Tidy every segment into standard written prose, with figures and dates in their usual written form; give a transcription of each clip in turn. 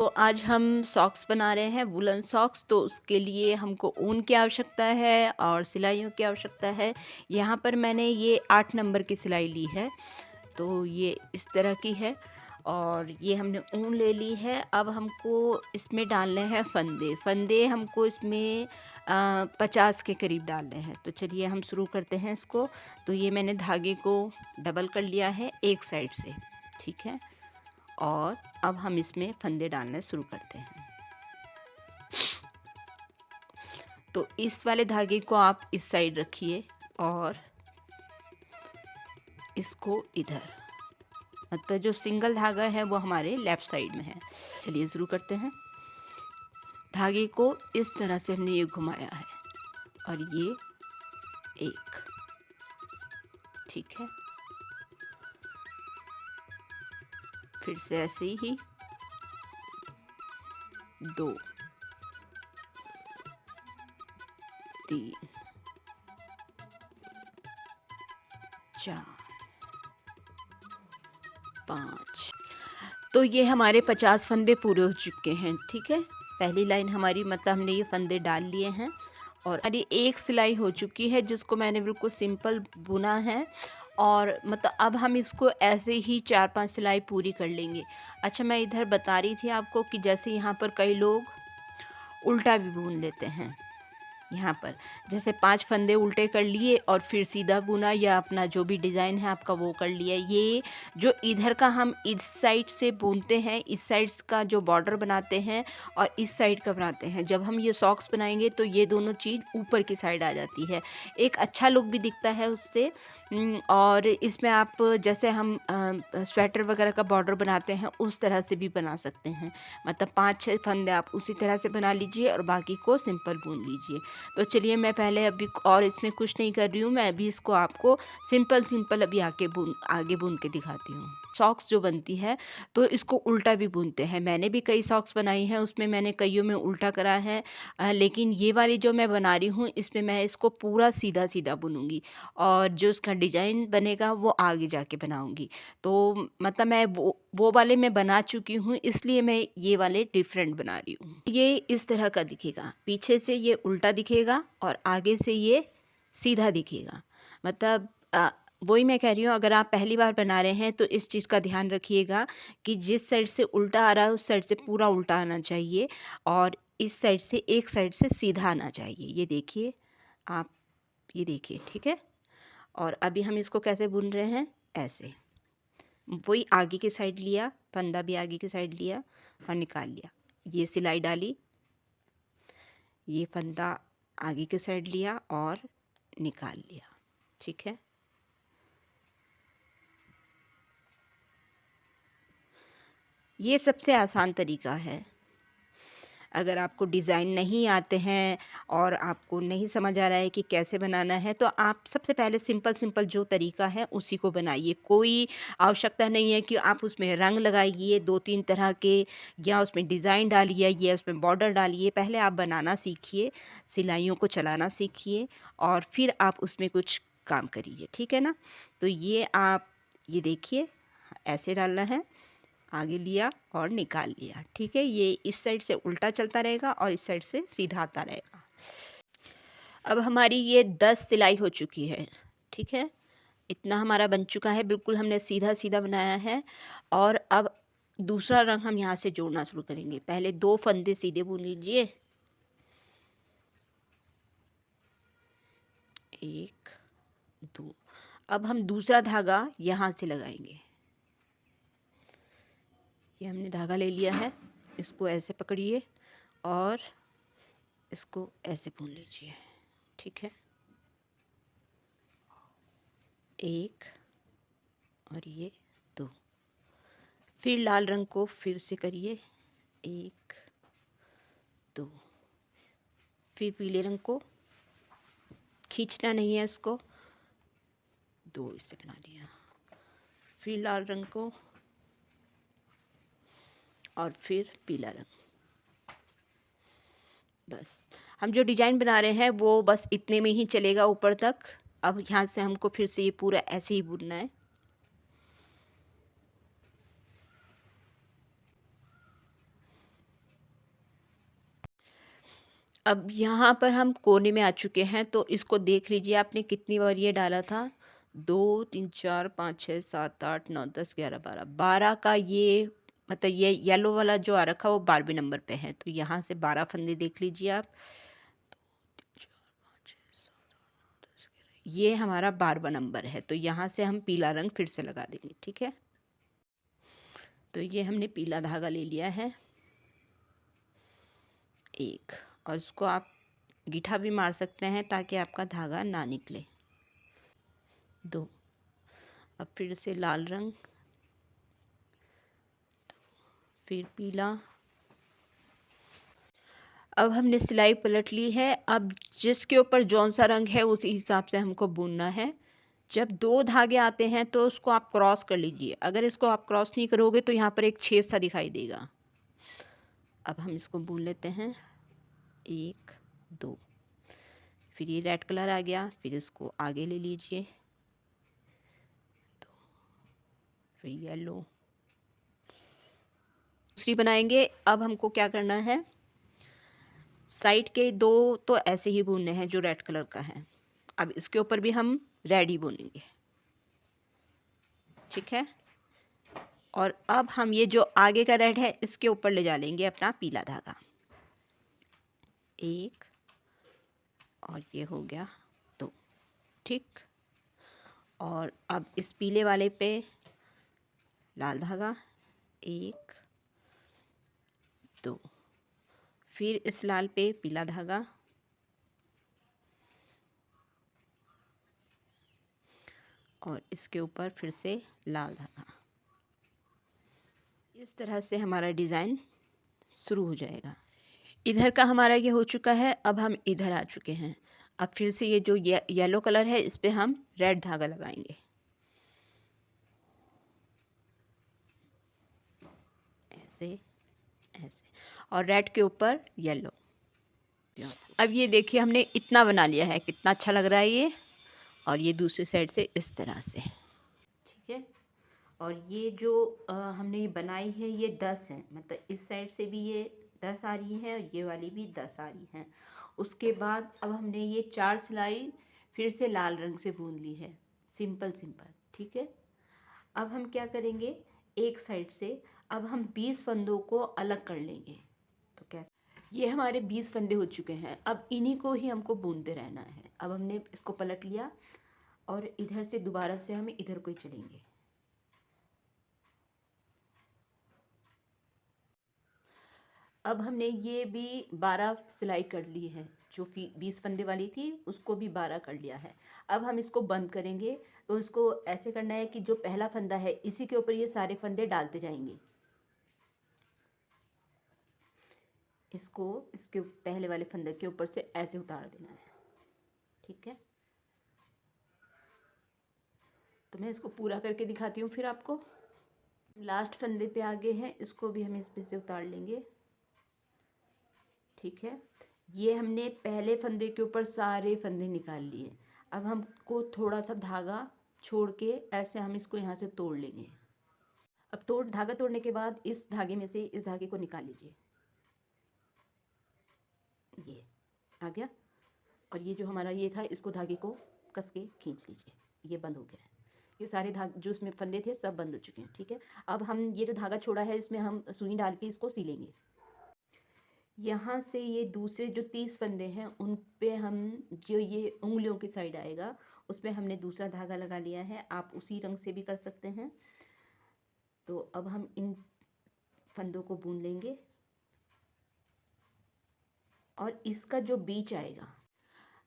तो आज हम सॉक्स बना रहे हैं, वूलन सॉक्स। तो उसके लिए हमको ऊन की आवश्यकता है और सिलाइयों की आवश्यकता है। यहाँ पर मैंने ये 8 नंबर की सिलाई ली है, तो ये इस तरह की है और ये हमने ऊन ले ली है। अब हमको इसमें डालने हैं फंदे। फंदे हमको इसमें 50 के करीब डालने हैं। तो चलिए हम शुरू करते हैं इसको। तो ये मैंने धागे को डबल कर लिया है एक साइड से, ठीक है। और अब हम इसमें फंदे डालने शुरू करते हैं। तो इस वाले धागे को आप इस साइड रखिए और इसको इधर, मतलब जो सिंगल धागा है वो हमारे लेफ्ट साइड में है। चलिए शुरू करते हैं। धागे को इस तरह से हमने ये घुमाया है और ये एक, ठीक है। फिर से ऐसे ही 2 3 4 5। तो ये हमारे 50 फंदे पूरे हो चुके हैं, ठीक है। पहली लाइन हमारी, मतलब हमने ये फंदे डाल लिए हैं और हमारी एक सिलाई हो चुकी है जिसको मैंने बिल्कुल सिंपल बुना है। और मतलब अब हम इसको ऐसे ही 4-5 सिलाई पूरी कर लेंगे। अच्छा, मैं इधर बता रही थी आपको कि जैसे यहाँ पर कई लोग उल्टा भी बुन लेते हैं। यहाँ पर जैसे 5 फंदे उल्टे कर लिए और फिर सीधा बुना, या अपना जो भी डिज़ाइन है आपका वो कर लिया। ये जो इधर का हम इस साइड से बुनते हैं, इस साइड का जो बॉर्डर बनाते हैं और इस साइड का बनाते हैं, जब हम ये सॉक्स बनाएंगे तो ये दोनों चीज़ ऊपर की साइड आ जाती है। एक अच्छा लुक भी दिखता है उससे। और इसमें आप जैसे हम स्वेटर वगैरह का बॉर्डर बनाते हैं उस तरह से भी बना सकते हैं। मतलब 5-6 फंदे आप उसी तरह से बना लीजिए और बाकी को सिंपल बुन लीजिए। तो चलिए मैं पहले अभी और इसमें कुछ नहीं कर रही हूँ, मैं अभी इसको आपको सिंपल अभी आगे बुन के दिखाती हूँ। सॉक्स जो बनती है तो इसको उल्टा भी बुनते हैं। मैंने भी कई सॉक्स बनाई हैं, उसमें मैंने कईयों में उल्टा करा है। लेकिन ये वाली जो मैं बना रही हूँ इसमें मैं इसको पूरा सीधा सीधा बुनूंगी और जो उसका डिजाइन बनेगा वो आगे जाके बनाऊंगी। तो मतलब मैं वो वाले मैं बना चुकी हूँ, इसलिए मैं ये वाले डिफरेंट बना रही हूँ। ये इस तरह का दिखेगा, पीछे से ये उल्टा दिखेगा और आगे से ये सीधा दिखेगा। मतलब वही मैं कह रही हूँ, अगर आप पहली बार बना रहे हैं तो इस चीज़ का ध्यान रखिएगा कि जिस साइड से उल्टा आ रहा है उस साइड से पूरा उल्टा आना चाहिए और इस साइड से एक साइड से सीधा आना चाहिए। ये देखिए आप, ये देखिए, ठीक है। और अभी हम इसको कैसे बुन रहे हैं, ऐसे वही आगे की साइड लिया, फंदा भी आगे की साइड लिया और निकाल लिया। ये सिलाई डाली, ये फंदा आगे की साइड लिया और निकाल लिया, ठीक है। ये सबसे आसान तरीका है। अगर आपको डिज़ाइन नहीं आते हैं और आपको नहीं समझ आ रहा है कि कैसे बनाना है, तो आप सबसे पहले सिंपल जो तरीका है उसी को बनाइए। कोई आवश्यकता नहीं है कि आप उसमें रंग लगाइए 2-3 तरह के, या उसमें डिज़ाइन डालिए या उसमें बॉर्डर डालिए। पहले आप बनाना सीखिए, सिलाइयों को चलाना सीखिए और फिर आप उसमें कुछ काम करिए, ठीक है ना। तो ये देखिए, ऐसे डालना है, आगे लिया और निकाल लिया, ठीक है। ये इस साइड से उल्टा चलता रहेगा और इस साइड से सीधा आता रहेगा। अब हमारी ये 10 सिलाई हो चुकी है, ठीक है। इतना हमारा बन चुका है, बिल्कुल हमने सीधा सीधा बनाया है। और अब दूसरा रंग हम यहाँ से जोड़ना शुरू करेंगे। पहले 2 फंदे सीधे बुन लीजिए, 1 2। अब हम दूसरा धागा यहाँ से लगाएंगे। ये हमने धागा ले लिया है, इसको ऐसे पकड़िए और इसको ऐसे बुन लीजिए, ठीक है। 1 और ये 2। फिर लाल रंग को फिर से करिए, 1 2। फिर पीले रंग को खींचना नहीं है, इसको 2 इससे बना लिया। फिर लाल रंग को और फिर पीला रंग। बस हम जो डिजाइन बना रहे हैं वो बस इतने में ही चलेगा ऊपर तक। अब यहाँ से हमको फिर से ये पूरा ऐसे ही बुनना है। अब यहाँ पर हम कोने में आ चुके हैं, तो इसको देख लीजिए आपने कितनी बार ये डाला था। 2 3 4 5 6 7 8 9 10 11 12 12 का ये मतलब ये येलो वाला जो आ रखा वो 12वें नंबर पे है, तो यहाँ से 12 फंदे देख लीजिए आप। ये हमारा 12वां नंबर है, तो यहाँ से हम पीला रंग फिर से लगा देंगे। ठीक है, तो ये हमने पीला धागा ले लिया है एक, और इसको आप गीठा भी मार सकते हैं ताकि आपका धागा ना निकले। 2, अब फिर से लाल रंग, फिर पीला। अब हमने सिलाई पलट ली है। अब जिसके ऊपर जौन सा रंग है उसी हिसाब से हमको बुनना है। जब 2 धागे आते हैं तो उसको आप क्रॉस कर लीजिए। अगर इसको आप क्रॉस नहीं करोगे तो यहाँ पर एक छेद सा दिखाई देगा। अब हम इसको बुन लेते हैं। 1 2, फिर ये रेड कलर आ गया, फिर इसको आगे ले लीजिए। 2, फिर येलो। दूसरी बनाएंगे। अब हमको क्या करना है, साइड के 2 तो ऐसे ही बुनने हैं जो रेड कलर का है। अब इसके ऊपर भी हम रेड ही बुनेंगे। ठीक है, और अब हम ये जो आगे का रेड है इसके ऊपर ले जा लेंगे अपना पीला धागा। 1, और ये हो गया 2। ठीक, और अब इस पीले वाले पे लाल धागा। 1 2, फिर इस लाल पे पीला धागा, और इसके ऊपर फिर से लाल धागा। इस तरह से हमारा डिज़ाइन शुरू हो जाएगा। इधर का हमारा ये हो चुका है। अब हम इधर आ चुके हैं। अब फिर से ये जो येलो कलर है इस पे हम रेड धागा लगाएंगे। ऐसे ऐसे, और रेड के ऊपर येलो। अब ये देखिए हमने इतना बना लिया है, कितना अच्छा लग रहा है ये। और ये दूसरी साइड से इस तरह से। ठीक है, और ये जो हमने ये बनाई है ये 10 है, मतलब इस साइड से भी ये 10 आ रही है और ये वाली भी 10 आ रही है। उसके बाद अब हमने ये 4 सिलाई फिर से लाल रंग से बुन ली है, सिंपल सिंपल। ठीक है, अब हम क्या करेंगे, एक साइड से अब हम 20 फंदों को अलग कर लेंगे। तो कैसे, ये हमारे 20 फंदे हो चुके हैं। अब इन्हीं को ही हमको बुनते रहना है। अब हमने इसको पलट लिया और इधर से दोबारा से हम इधर को ही चलेंगे। अब हमने ये भी 12 सिलाई कर ली है, जो 20 फंदे वाली थी उसको भी 12 कर लिया है। अब हम इसको बंद करेंगे। तो इसको ऐसे करना है कि जो पहला फंदा है इसी के ऊपर ये सारे फंदे डालते जाएंगे। इसको इसके पहले वाले फंदे के ऊपर से ऐसे उतार देना है। ठीक है, तो मैं इसको पूरा करके दिखाती हूँ फिर आपको। लास्ट फंदे पे आगे हैं, इसको भी हम इस पे से उतार लेंगे। ठीक है, ये हमने पहले फंदे के ऊपर सारे फंदे निकाल लिए। अब हमको थोड़ा सा धागा छोड़ के ऐसे हम इसको यहाँ से तोड़ लेंगे। अब धागा तोड़ने के बाद इस धागे में से इस धागे को निकाल लीजिए। ये आ गया, और ये जो हमारा ये था इसको धागे को कस के खींच लीजिए। ये बंद हो गया है। ये सारे धागे जो इसमें फंदे थे सब बंद हो चुके हैं। ठीक है, अब हम ये जो धागा छोड़ा है इसमें हम सुई डाल के इसको सिलेंगे। यहाँ से ये दूसरे जो 30 फंदे हैं उन पे हम जो ये उंगलियों की साइड आएगा उसमें हमने दूसरा धागा लगा लिया है। आप उसी रंग से भी कर सकते हैं। तो अब हम इन फंदों को बुन लेंगे, और इसका जो बीच आएगा,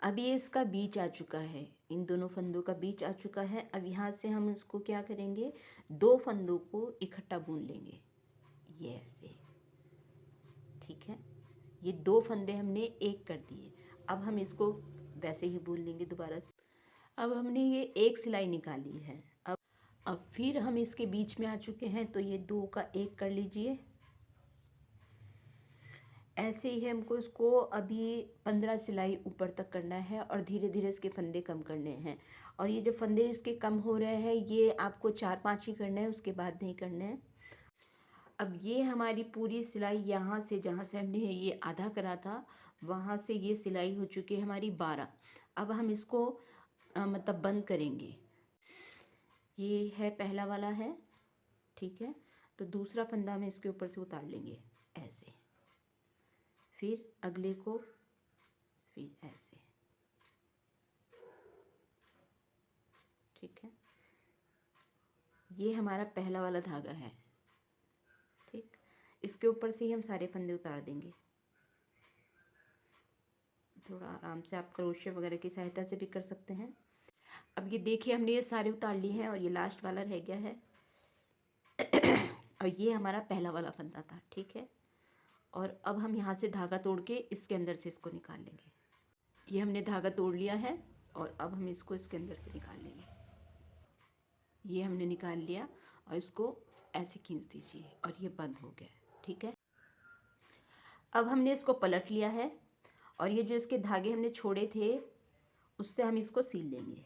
अब ये इसका बीच आ चुका है, इन दोनों फंदों का बीच आ चुका है। अब यहाँ से हम इसको क्या करेंगे, 2 फंदों को इकट्ठा बुन लेंगे, ये ऐसे। ठीक है, ये 2 फंदे हमने एक कर दिए। अब हम इसको वैसे ही बुन लेंगे दोबारा से। अब हमने ये एक सिलाई निकाली है। अब फिर हम इसके बीच में आ चुके हैं, तो ये 2 का 1 कर लीजिए। ऐसे ही हमको इसको अभी 15 सिलाई ऊपर तक करना है और धीरे धीरे इसके फंदे कम करने हैं। और ये जो फंदे इसके कम हो रहे हैं ये आपको 4-5 ही करने हैं, उसके बाद नहीं करने हैं। अब ये हमारी पूरी सिलाई यहाँ से, जहाँ से हमने ये आधा करा था, वहाँ से ये सिलाई हो चुकी है हमारी 12। अब हम इसको मतलब बंद करेंगे। ये है पहला वाला है, ठीक है। तो दूसरा फंदा हम इसके ऊपर से उतार लेंगे ऐसे, फिर अगले को, फिर ऐसे, ठीक है। ये हमारा पहला वाला धागा है, ठीक। इसके ऊपर से ही हम सारे फंदे उतार देंगे। थोड़ा आराम से, आप क्रोशे वगैरह की सहायता से भी कर सकते हैं। अब ये देखिए हमने ये सारे उतार लिए हैं और ये लास्ट वाला रह गया है। और ये हमारा पहला वाला फंदा था, ठीक है। और अब हम यहाँ से धागा तोड़ के इसके अंदर से इसको निकाल लेंगे। ये हमने धागा तोड़ लिया है और अब हम इसको इसके अंदर से निकाल लेंगे। ये हमने निकाल लिया और इसको ऐसे खींच दीजिए और ये बंद हो गया, ठीक है। अब हमने इसको पलट लिया है और ये जो इसके धागे हमने छोड़े थे उससे हम इसको सील लेंगे।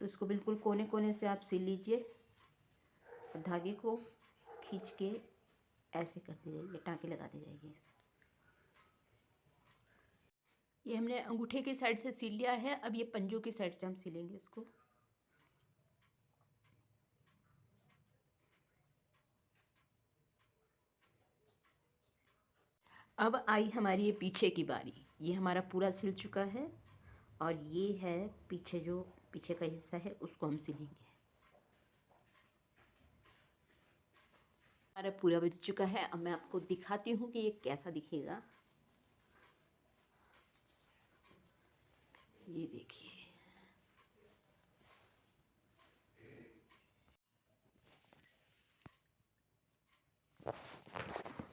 तो इसको बिल्कुल कोने कोने से आप सील लीजिए और धागे को खींच के ऐसे करते जाइए, टाँके लगाते जाइए। ये हमने अंगूठे की साइड से सील लिया है। अब ये पंजों की साइड से हम सीलेंगे इसको। अब आई हमारी ये पीछे की बारी। ये हमारा पूरा सिल चुका है और ये है पीछे, जो पीछे का हिस्सा है उसको हम सिलेंगे। हमारा पूरा बन चुका है। अब मैं आपको दिखाती हूँ कि ये कैसा दिखेगा। ये देखिए,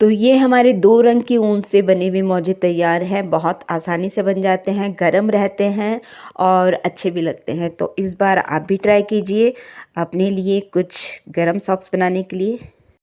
तो ये हमारे 2 रंग की ऊन से बने हुए मोजे तैयार हैं। बहुत आसानी से बन जाते हैं, गर्म रहते हैं और अच्छे भी लगते हैं। तो इस बार आप भी ट्राई कीजिए अपने लिए कुछ गर्म सॉक्स बनाने के लिए।